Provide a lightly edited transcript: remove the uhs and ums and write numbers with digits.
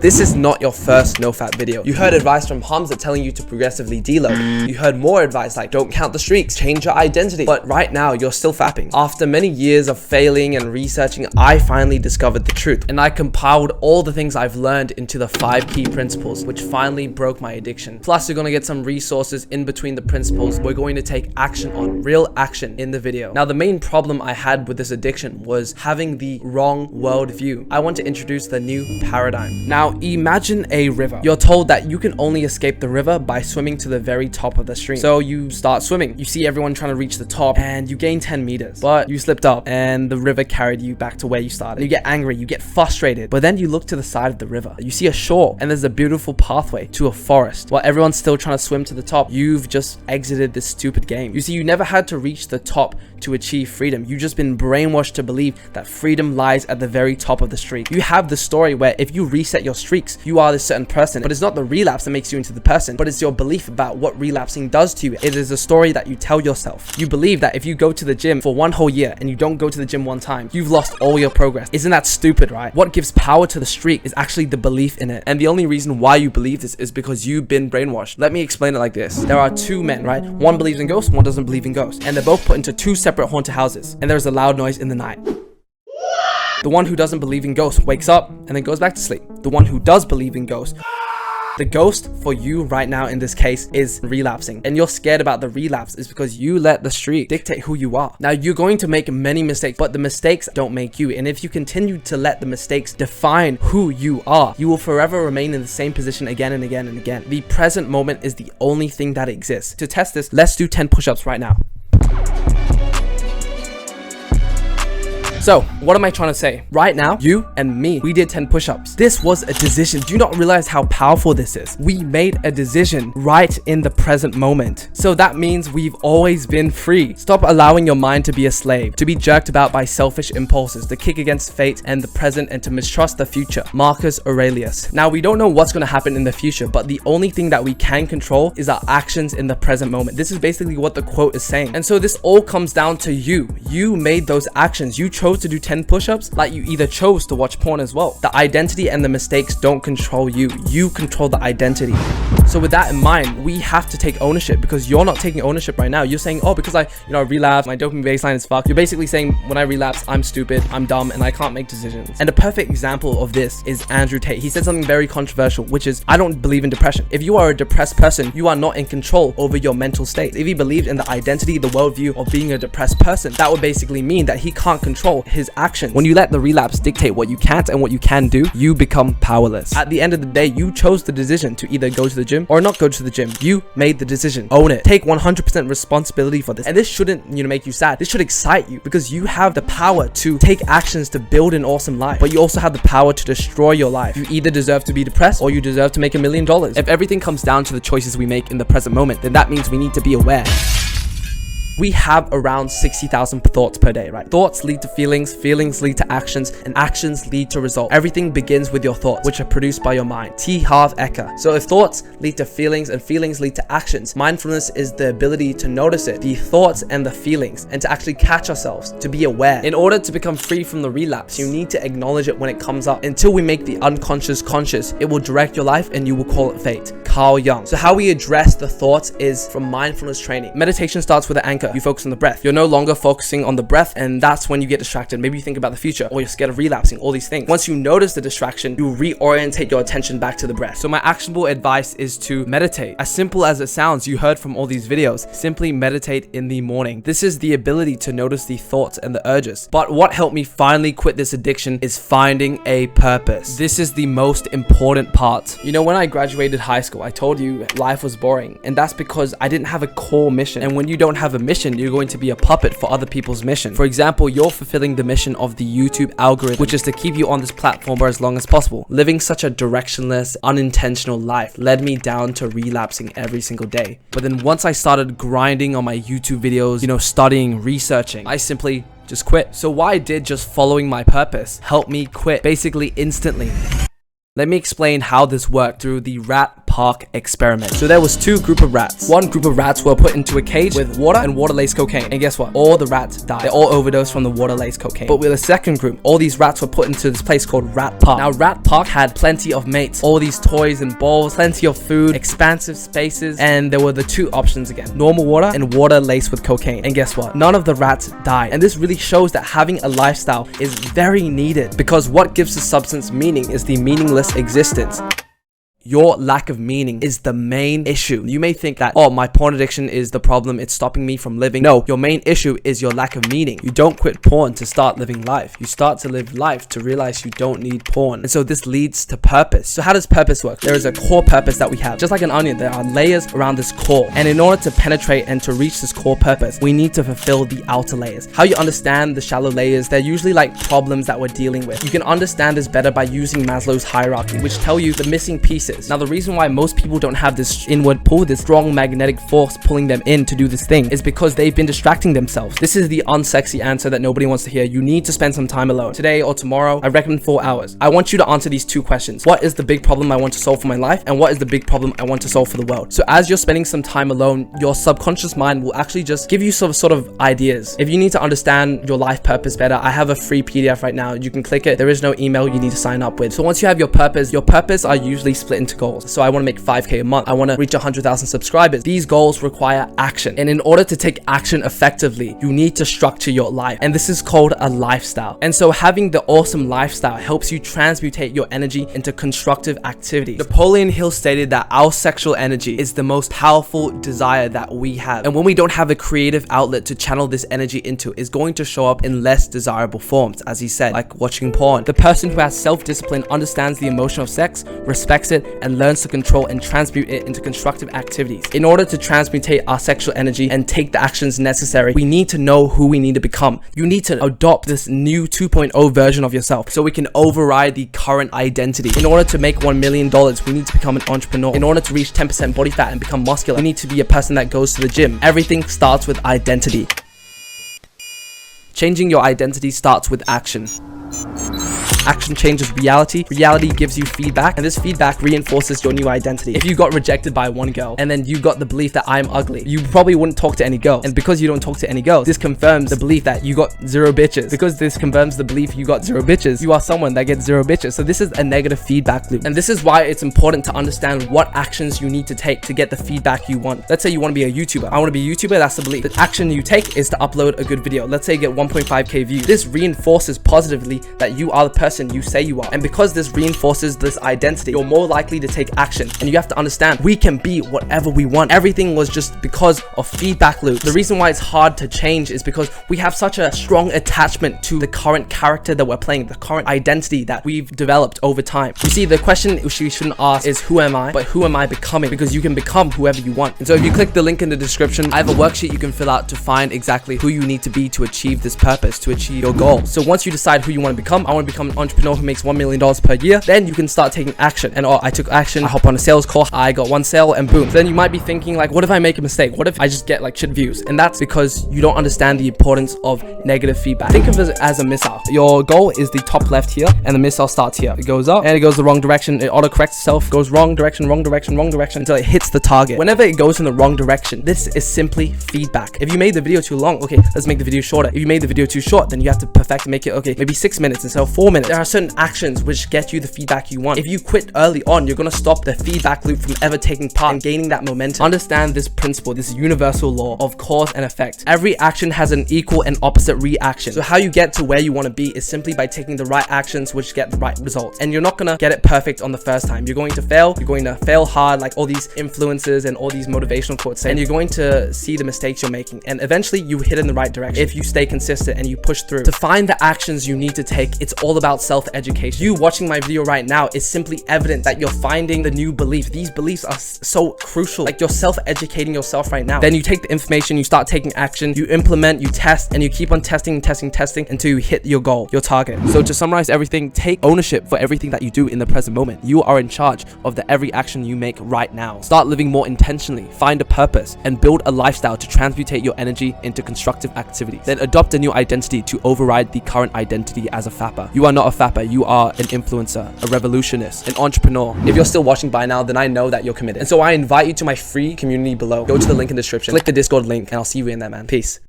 This is not your first NoFap video. You heard advice from Hamza telling you to progressively deload. You heard more advice like don't count the streaks, change your identity. But right now, you're still fapping. After many years of failing and researching, I finally discovered the truth. And I compiled all the things I've learned into the 5 key principles, which finally broke my addiction. Plus, you're gonna get some resources in between the principles we're going to take action on, real action in the video. Now, the main problem I had with this addiction was having the wrong worldview. I want to introduce the new paradigm. Now, imagine a river. You're told that you can only escape the river by swimming to the very top of the stream. So you start swimming. You see everyone trying to reach the top and you gain 10 meters. But you slipped up and the river carried you back to where you started. You get angry, you get frustrated. But then you look to the side of the river. You see a shore and there's a beautiful pathway to a forest. While everyone's still trying to swim to the top, you've just exited this stupid game. You see, you never had to reach the top to achieve freedom. You've just been brainwashed to believe that freedom lies at the very top of the streak. You have the story where if you reset your streaks, you are this certain person, but it's not the relapse that makes you into the person, but it's your belief about what relapsing does to you. It is a story that you tell yourself. You believe that if you go to the gym for 1 whole year and you don't go to the gym 1 time, you've lost all your progress. Isn't that stupid, right? What gives power to the streak is actually the belief in it. And the only reason why you believe this is because you've been brainwashed. Let me explain it like this. There are 2 men, right? One believes in ghosts, one doesn't believe in ghosts. And they're both put into 2 separate haunted houses. And there's a loud noise in the night. The one who doesn't believe in ghosts wakes up and then goes back to sleep. The one who does believe in ghosts, the ghost for you right now in this case is relapsing. And you're scared about the relapse is because you let the streak dictate who you are. Now, you're going to make many mistakes, but the mistakes don't make you. And if you continue to let the mistakes define who you are, you will forever remain in the same position again and again and again. The present moment is the only thing that exists. To test this, let's do 10 push-ups right now. So, what am I trying to say? Right now, you and me, we did 10 push-ups. This was a decision. Do you not realize how powerful this is? We made a decision right in the present moment. So that means we've always been free. Stop allowing your mind to be a slave, to be jerked about by selfish impulses, to kick against fate and the present, and to mistrust the future. Marcus Aurelius. Now, we don't know what's going to happen in the future, but the only thing that we can control is our actions in the present moment. This is basically what the quote is saying. And so this all comes down to you. You made those actions. You chose to do 10 push-ups, like you either chose to watch porn as well. The identity and the mistakes don't control you. You control the identity. So with that in mind, we have to take ownership, because you're not taking ownership right now. You're saying, oh, because I relapsed, my dopamine baseline is fucked. You're basically saying, when I relapse, I'm stupid, I'm dumb, and I can't make decisions. And a perfect example of this is Andrew Tate. He said something very controversial, which is, I don't believe in depression. If you are a depressed person, you are not in control over your mental state. If he believed in the identity, the worldview of being a depressed person, that would basically mean that he can't control his actions. When you let the relapse dictate what you can't and what you can do, you become powerless. At the end of the day, you chose the decision to either go to the gym or not go to the gym. You made the decision. Own it. Take 100% responsibility for this. And this shouldn't, make you sad. This should excite you, because you have the power to take actions to build an awesome life, but you also have the power to destroy your life. You either deserve to be depressed or you deserve to make $1 million. If everything comes down to the choices we make in the present moment, then that means we need to be aware. We have around 60,000 thoughts per day, right? Thoughts lead to feelings, feelings lead to actions, and actions lead to results. Everything begins with your thoughts, which are produced by your mind. T. Harv Eker. So if thoughts lead to feelings and feelings lead to actions, mindfulness is the ability to notice it, the thoughts and the feelings, and to actually catch ourselves, to be aware. In order to become free from the relapse, you need to acknowledge it when it comes up. Until we make the unconscious conscious, it will direct your life and you will call it fate. Carl Jung. So how we address the thoughts is from mindfulness training. Meditation starts with an anchor. You focus on the breath. You're no longer focusing on the breath, and that's when you get distracted. Maybe you think about the future, or you're scared of relapsing, all these things. Once you notice the distraction, you reorientate your attention back to the breath. So my actionable advice is to meditate. As simple as it sounds, you heard from all these videos. Simply meditate in the morning. This is the ability to notice the thoughts and the urges. But what helped me finally quit this addiction is finding a purpose. This is the most important part. When I graduated high school, I told you life was boring, and that's because I didn't have a core mission. And when you don't have a mission, you're going to be a puppet for other people's mission. For example, you're fulfilling the mission of the YouTube algorithm, which is to keep you on this platform for as long as possible. Living such a directionless, unintentional life led me down to relapsing every single day. But then once I started grinding on my YouTube videos, studying, researching, I simply just quit. So why did just following my purpose help me quit basically instantly? Let me explain how this worked through the rat Park experiment. So there was two groups of rats. One group of rats were put into a cage with water and water-laced cocaine. And guess what? All the rats died. They all overdosed from the water-laced cocaine. But with the second group, all these rats were put into this place called Rat Park. Now, Rat Park had plenty of mates, all these toys and balls, plenty of food, expansive spaces, and there were the two options again: normal water and water laced with cocaine. And guess what? None of the rats died. And this really shows that having a lifestyle is very needed, because what gives the substance meaning is the meaningless existence. Your lack of meaning is the main issue. You may think that, oh, my porn addiction is the problem, it's stopping me from living. No, your main issue is your lack of meaning. You don't quit porn to start living life. You start to live life to realize you don't need porn. And so this leads to purpose. So how does purpose work? There is a core purpose that we have. Just like an onion, there are layers around this core. And in order to penetrate and to reach this core purpose, we need to fulfill the outer layers. How you understand the shallow layers, they're usually like problems that we're dealing with. You can understand this better by using Maslow's hierarchy, which tell you the missing pieces. Now, the reason why most people don't have this inward pull, this strong magnetic force pulling them in to do this thing, is because they've been distracting themselves. This is the unsexy answer that nobody wants to hear. You need to spend some time alone. Today or tomorrow, I recommend 4 hours. I want you to answer these two questions. What is the big problem I want to solve for my life? And what is the big problem I want to solve for the world? So as you're spending some time alone, your subconscious mind will actually just give you some sort of ideas. If you need to understand your life purpose better, I have a free PDF right now. You can click it. There is no email you need to sign up with. So once you have your purpose are usually split into goals. So I want to make 5K a month. I want to reach 100,000 subscribers. These goals require action. And in order to take action effectively, you need to structure your life. And this is called a lifestyle. And so having the awesome lifestyle helps you transmutate your energy into constructive activities. Napoleon Hill stated that our sexual energy is the most powerful desire that we have. And when we don't have a creative outlet to channel this energy into, it's going to show up in less desirable forms, as he said, like watching porn. The person who has self-discipline understands the emotion of sex, respects it, and learns to control and transmute it into constructive activities. In order to transmutate our sexual energy and take the actions necessary, we need to know who we need to become. You need to adopt this new 2.0 version of yourself so we can override the current identity. In order to make $1 million, we need to become an entrepreneur. In order to reach 10% body fat and become muscular, we need to be a person that goes to the gym. Everything starts with identity. Changing your identity starts with action. Action changes reality. Reality gives you feedback, and this feedback reinforces your new identity. If you got rejected by one girl and then you got the belief that I'm ugly, you probably wouldn't talk to any girls. And because you don't talk to any girls, this confirms the belief that you got 0 bitches. Because this confirms the belief you got 0 bitches, you are someone that gets 0 bitches. So this is a negative feedback loop. And this is why it's important to understand what actions you need to take to get the feedback you want. Let's say you want to be a YouTuber. I want to be a YouTuber, that's the belief. The action you take is to upload a good video. Let's say you get 1.5k views. This reinforces positively that you are the person you say you are. And because this reinforces this identity, you're more likely to take action. And you have to understand, we can be whatever we want. Everything was just because of feedback loops. The reason why it's hard to change is because we have such a strong attachment to the current character that we're playing, the current identity that we've developed over time. You see, the question we shouldn't ask is who am I, but who am I becoming? Because you can become whoever you want. And so if you click the link in the description, I have a worksheet you can fill out to find exactly who you need to be to achieve this purpose, to achieve your goal. So once you decide who you want to become, I want to become an entrepreneur who makes $1 million per year, then you can start taking action. And I took action, I hop on a sales call, I got 1 sale, and boom. So then you might be thinking like, what if I make a mistake? What if I just get like shit views? And that's because you don't understand the importance of negative feedback. Think of it as a missile. Your goal is the top left here, and the missile starts here. It goes up and it goes the wrong direction. It auto-corrects itself, goes wrong direction, wrong direction, wrong direction until it hits the target. Whenever it goes in the wrong direction, this is simply feedback. If you made the video too long, okay, let's make the video shorter. If you made the video too short, then you have to perfect make it, okay, maybe 6 minutes instead of 4 minutes. There are certain actions which get you the feedback you want. If you quit early on, you're gonna stop the feedback loop from ever taking part and gaining that momentum. Understand this principle, this universal law of cause and effect. Every action has an equal and opposite reaction. So how you get to where you want to be is simply by taking the right actions which get the right results. And you're not gonna get it perfect on the first time. You're going to fail. You're going to fail hard, like all these influencers and all these motivational quotes say. And you're going to see the mistakes you're making. And eventually you hit in the right direction if you stay consistent and you push through. To find the actions you need to take, it's all about self-education. You watching my video right now is simply evident that you're finding the new belief. These beliefs are so crucial. Like, you're self-educating yourself right now. Then you take the information, you start taking action, you implement, you test, and you keep on testing until you hit your goal, your target. So to summarize everything, take ownership for everything that you do in the present moment. You are in charge of every action you make right now. Start living more intentionally, find a purpose, and build a lifestyle to transmutate your energy into constructive activities. Then adopt a new identity to override the current identity as as a fapper. You are not a fapper. You are an influencer, a revolutionist, an entrepreneur. If you're still watching by now, then I know that you're committed. And so I invite you to my free community below. Go to the link in the description, click the Discord link, and I'll see you in there, man. Peace.